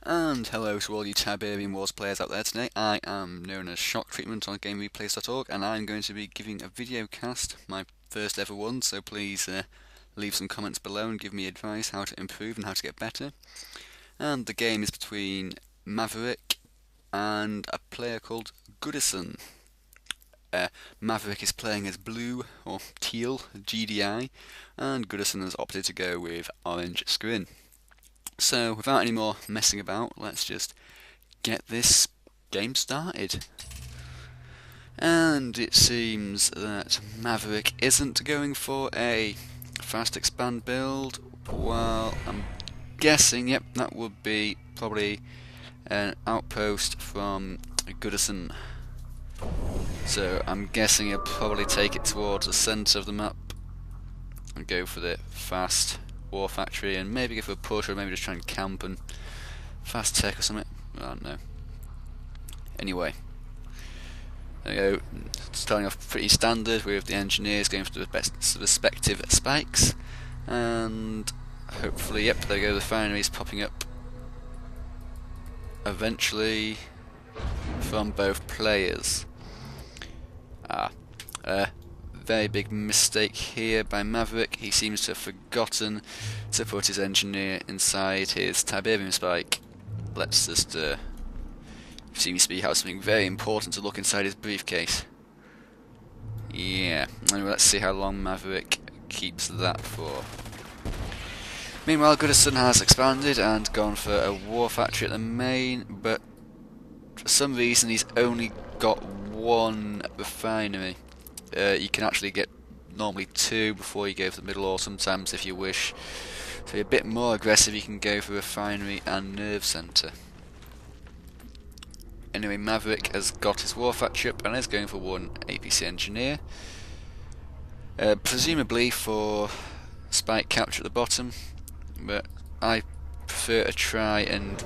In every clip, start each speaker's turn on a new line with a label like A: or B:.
A: And hello to all you Tiberium Wars players out there today. I am known as Shock Treatment on GameReplays.org, and I'm going to be giving a video cast, my first ever one, so please leave some comments below and give me advice how to improve and how to get better. And the game is between Maverick and a player called Goodison. Maverick is playing as blue, or teal, GDI, and Goodison has opted to go with orange screen. So, without any more messing about, let's just get this game started. And it seems that Maverick isn't going for a fast expand build. Well, I'm guessing, yep, that would be probably an outpost from Goodison. So I'm guessing he'll probably take it towards the centre of the map and go for the fast war factory and maybe go for a push, or maybe just try and camp and fast tech or something. I don't know. Anyway, there we go. Starting off pretty standard with the engineers going for the respective spikes, and hopefully, yep, there we go. The refineries popping up eventually from both players. Very big mistake here by Maverick. He seems to have forgotten to put his engineer inside his Tiberium spike. Let's just seems to be have something very important to look inside his briefcase. Yeah, anyway, let's see how long Maverick keeps that for. Meanwhile, Goodison has expanded and gone for a war factory at the main, but for some reason he's only got one refinery. You can actually get normally two before you go for the middle, or sometimes if you wish to be a bit more aggressive you can go for refinery and nerve centre. Anyway, Maverick has got his war factory up and is going for one APC engineer, presumably for spike capture at the bottom, but I prefer to try and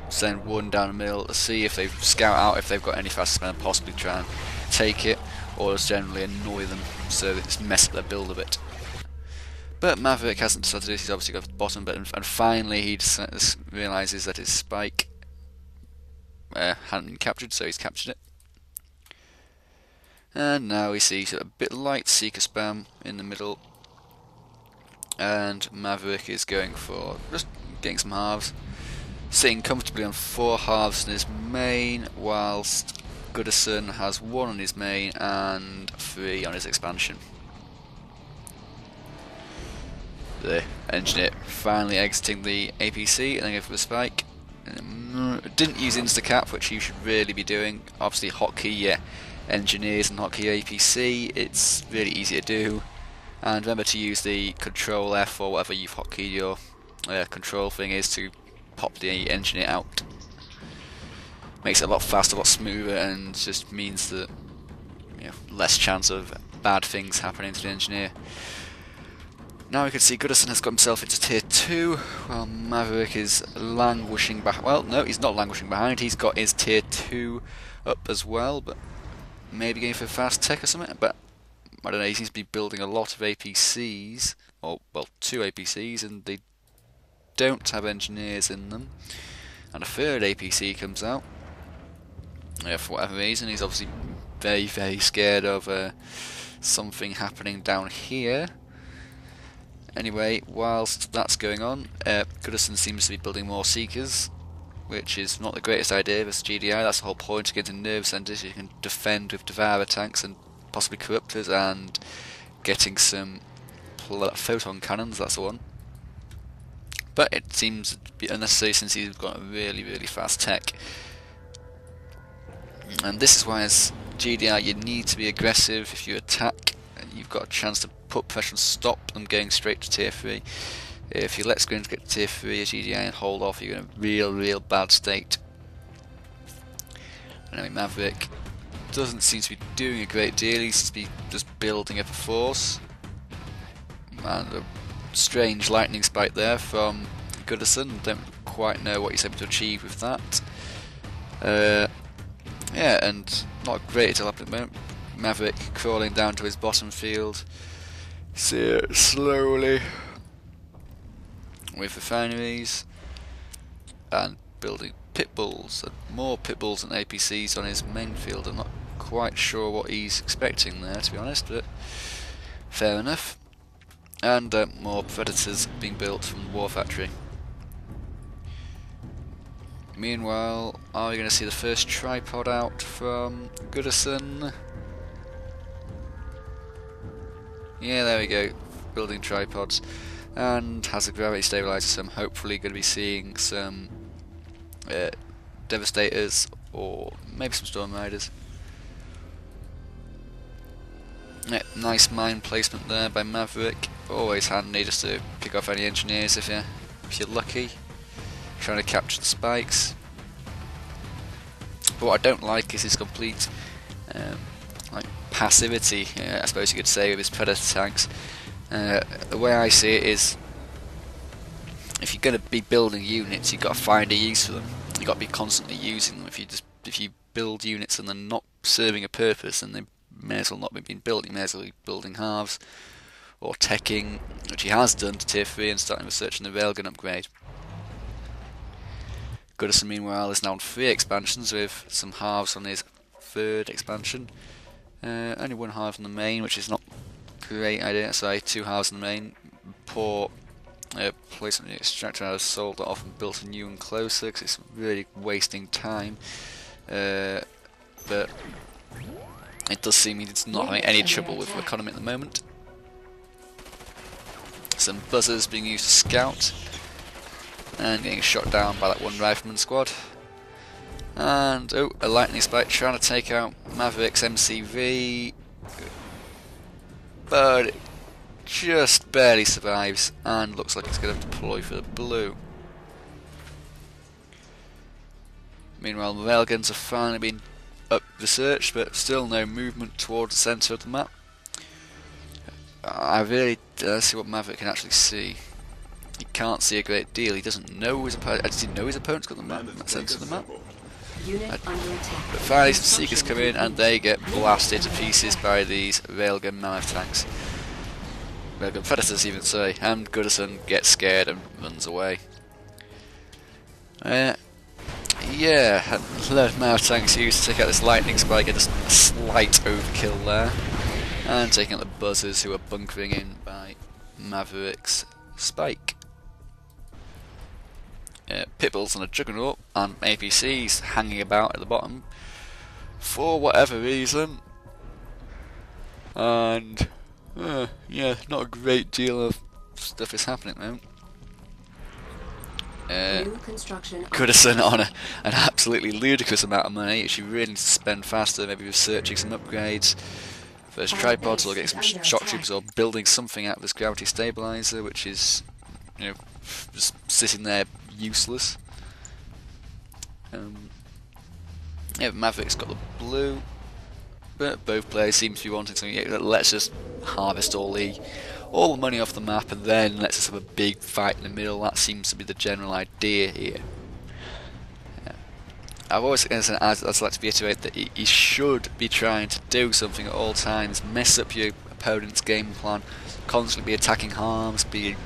A: send one down the middle to see if they scout out if they've got any fast spam and possibly try and take it, or just generally annoy them so that it's mess up their build a bit. But Maverick hasn't decided to do this. He's obviously got to the bottom, but and finally he realises that his spike hadn't been captured, so he's captured it. And now we see sort of a bit light seeker spam in the middle, and Maverick is going for just getting some halves, sitting comfortably on 4 halves in his main, whilst Goodison has 1 on his main and 3 on his expansion. The engineer finally exiting the APC and then go for the spike. Didn't use insta-cap, which you should really be doing. Obviously hotkey engineers and hotkey APC, it's really easy to do. And remember to use the control F or whatever you've hotkeyed your control thing is to pop the engineer out. Makes it a lot faster, a lot smoother, and just means that less chance of bad things happening to the engineer. Now we can see Goodison has got himself into tier 2, while Maverick is languishing behind. Well, no, he's not languishing behind, he's got his tier 2 up as well, but maybe going for fast tech or something, but I don't know, he seems to be building a lot of APCs, or, well, 2 APCs, and they don't have engineers in them. And a 3rd APC comes out. For whatever reason, he's obviously very, very scared of something happening down here. Anyway, whilst that's going on, Goodison seems to be building more Seekers, which is not the greatest idea versus GDI. That's the whole point, to get into nerve centres. You can defend with Devourer tanks and possibly Corruptors, and getting some photon cannons, that's the one. But it seems to be unnecessary since he's got a really, really fast tech. And this is why as GDI you need to be aggressive. If you attack, you've got a chance to put pressure and stop them going straight to tier 3. If you let screens get to tier 3 as GDI and hold off, you're in a real bad state. Anyway, Maverick doesn't seem to be doing a great deal. He seems to be just building up a force. And a strange lightning spike there from Goodison. Don't quite know what he's able to achieve with that. Yeah, and not great at all at the moment. Maverick crawling down to his bottom field. See it slowly with refineries, and building pit bulls and more pit bulls and APCs on his main field. I'm not quite sure what he's expecting there, to be honest, but fair enough. And more predators being built from the war factory. Meanwhile, are we going to see the first tripod out from Goodison? Yeah, there we go, building tripods, and has a gravity stabilizer, so I'm hopefully going to be seeing some Devastators or maybe some Storm Riders. Yeah, nice mine placement there by Maverick, always handy just to pick off any engineers if you're lucky. Trying to capture the spikes. But what I don't like is his complete like passivity, I suppose you could say, with his predator tanks. The way I see it is, if you're going to be building units, you've got to find a use for them. You've got to be constantly using them. If you build units and they're not serving a purpose, then they may as well not be being built. You may as well be building halves or teching, which he has done to tier 3 and starting researching the railgun upgrade. Goodison, meanwhile, is now on 3 expansions with some halves on his 3rd expansion. Only 1 half on the main, which is not a great idea. Sorry, 2 halves on the main. Poor placement of the extractor. I sold it off and built a new one closer because it's really wasting time. But it does seem it's not having any trouble with economy at the moment. Some buzzers being used to scout. And getting shot down by that one rifleman squad. And, oh, a lightning spike trying to take out Maverick's MCV. But it just barely survives and looks like it's going to deploy for the blue. Meanwhile, the railguns have finally been up researched, but still no movement towards the centre of the map. I really see what Maverick can actually see. He can't see a great deal. He doesn't know his opponent. Does he know his opponent's got the map? That sense of the map. But finally, some Seekers come in and they get blasted to pieces by these railgun mammoth tanks. Railgun predators, even say. And Goodison gets scared and runs away. Yeah, mammoth tanks used to take out this lightning spike. Get a slight overkill there, and taking out the buzzers who are bunkering in by Maverick's spike. Pitbulls on a Juggernaut and APCs hanging about at the bottom for whatever reason, and yeah, not a great deal of stuff is happening now. Goodison on an absolutely ludicrous amount of money, which you really need to spend faster, maybe researching some upgrades. First tripods, or getting some shock troopers, or building something out of this gravity stabilizer, which is, you know, just sitting there useless. Yeah, Maverick's got the blue, but both players seem to be wanting something that lets us harvest all the money off the map, and then lets us have a big fight in the middle. That seems to be the general idea here. I've always, I'd like to reiterate that you should be trying to do something at all times, mess up your opponent's game plan, constantly be attacking harms, be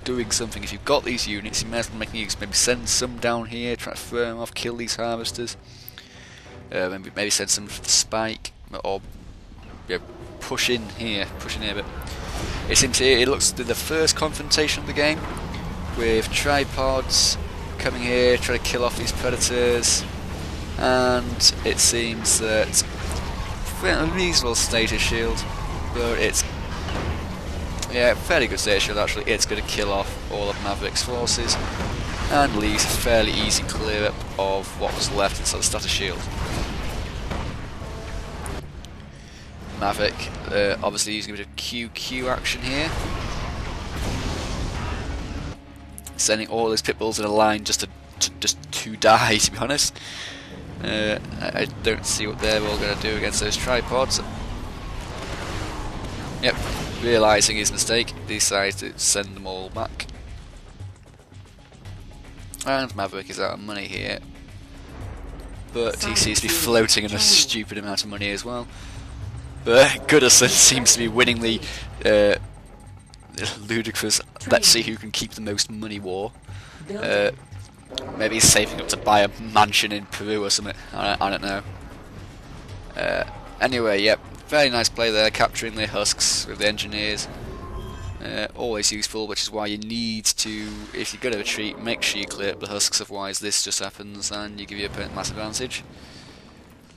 A: doing something. If you've got these units, you may as well make use, maybe send some down here, try to throw them off, kill these harvesters, maybe send some for the spike, or push in here, but it seems here, it looks like the first confrontation of the game, with tripods coming here, trying to kill off these predators, and it seems that a reasonable status shield, but it's fairly good status shield actually. It's going to kill off all of Maverick's forces and leaves a fairly easy clear up of what was left inside the status shield. Maverick obviously using a bit of QQ action here, sending all his pitbulls in a line just to die, to be honest. I don't see what they're all going to do against those tripods. Yep, realising his mistake, decides to send them all back. And Maverick is out of money here, but he seems to be floating in a stupid amount of money as well. But Goodison seems to be winning the ludicrous let's see who can keep the most money war. Maybe he's saving up to buy a mansion in Peru or something. I don't know. Anyway, yep, very nice play there, capturing the husks with the engineers. Always useful, which is why you need to, if you're going to retreat, make sure you clear up the husks, otherwise this just happens and you give your opponent massive advantage.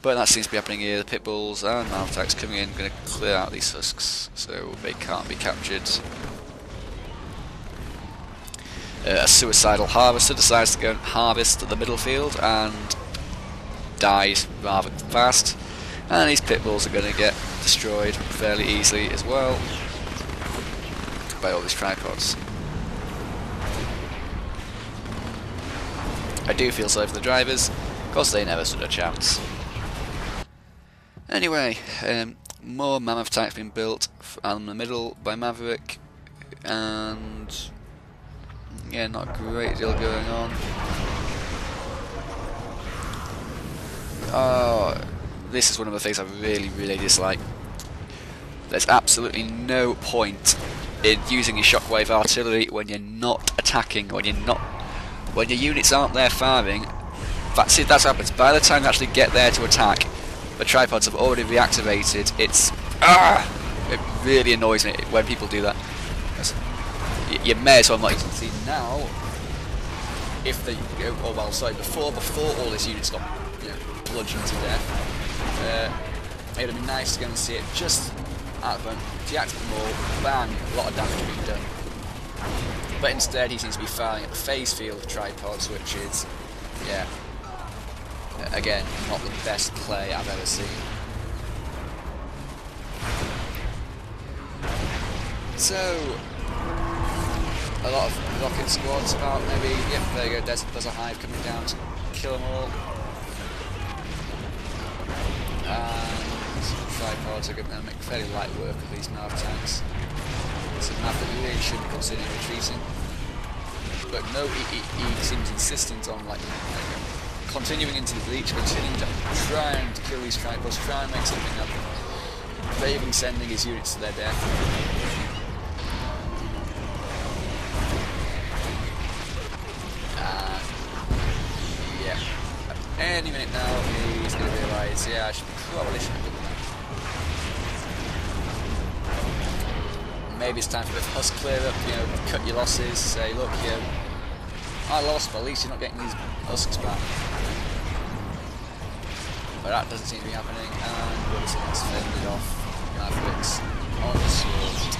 A: But that seems to be happening here. The pit bulls and Maverick coming in, going to clear out these husks so they can't be captured. A suicidal harvester decides to go and harvest the middle field and dies rather fast. And these pit bulls are going to get destroyed fairly easily as well by all these tripods. I do feel sorry for the drivers, because they never stood a chance. Anyway, more mammoth tanks being built in the middle by Maverick, and yeah, not a great deal going on. Oh, this is one of the things I really dislike. There's absolutely no point in using your shockwave artillery when you're not attacking, when your units aren't there firing. That's it, that's what happens. By the time you actually get there to attack, the tripods have already reactivated. It really annoys me when people do that. You may as well not even see now. If they, oh well, sorry, before all these units got bludgeoned to death, it would have been nice to go and see it just out of them, deactivate them all, bang, a lot of damage being done. But instead he seems to be firing at the phase field tripods, which is, yeah, again, not the best play I've ever seen. So, a lot of rocket squads about, maybe, yep, there you go, there's a hive coming down to kill them all. And tripods are going to make fairly light work of these nav tanks. It's a map that you really should be considering retreating. But no, he seems insistent on continuing into the breach, continuing to trying to kill these tripods, try and make something happen. Bravely sending his units to their death. Yeah. Any minute now he's going to realise, yeah, I probably shouldn't have done that. Maybe it's time for a bit of husk clear up, cut your losses, say, look, I lost, but at least you're not getting these husks back. But that doesn't seem to be happening, and Goodison has fended off Mavericks onslaught.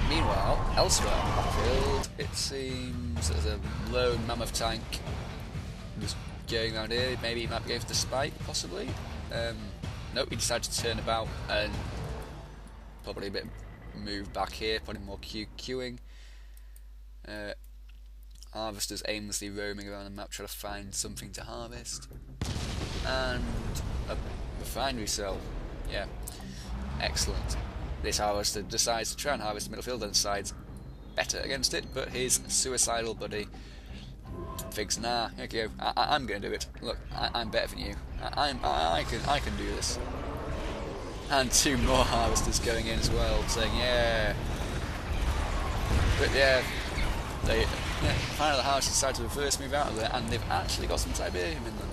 A: Meanwhile, elsewhere on the field, it seems there's a lone mammoth tank just going around here. Maybe he might go for the spike, possibly. Nope, he decided to turn about and probably a bit move back here, putting more queuing. Harvesters aimlessly roaming around the map trying to find something to harvest. And a refinery cell. Yeah, excellent. This harvester decides to try and harvest the middle field and decides better against it, but his suicidal buddy thinks, nah, okay, I'm going to do it. Look, I'm better than you. I can do this. And two more harvesters going in as well, saying, yeah. But yeah, finally the harvesters decide to reverse move out of there, and they've actually got some Tiberium in them.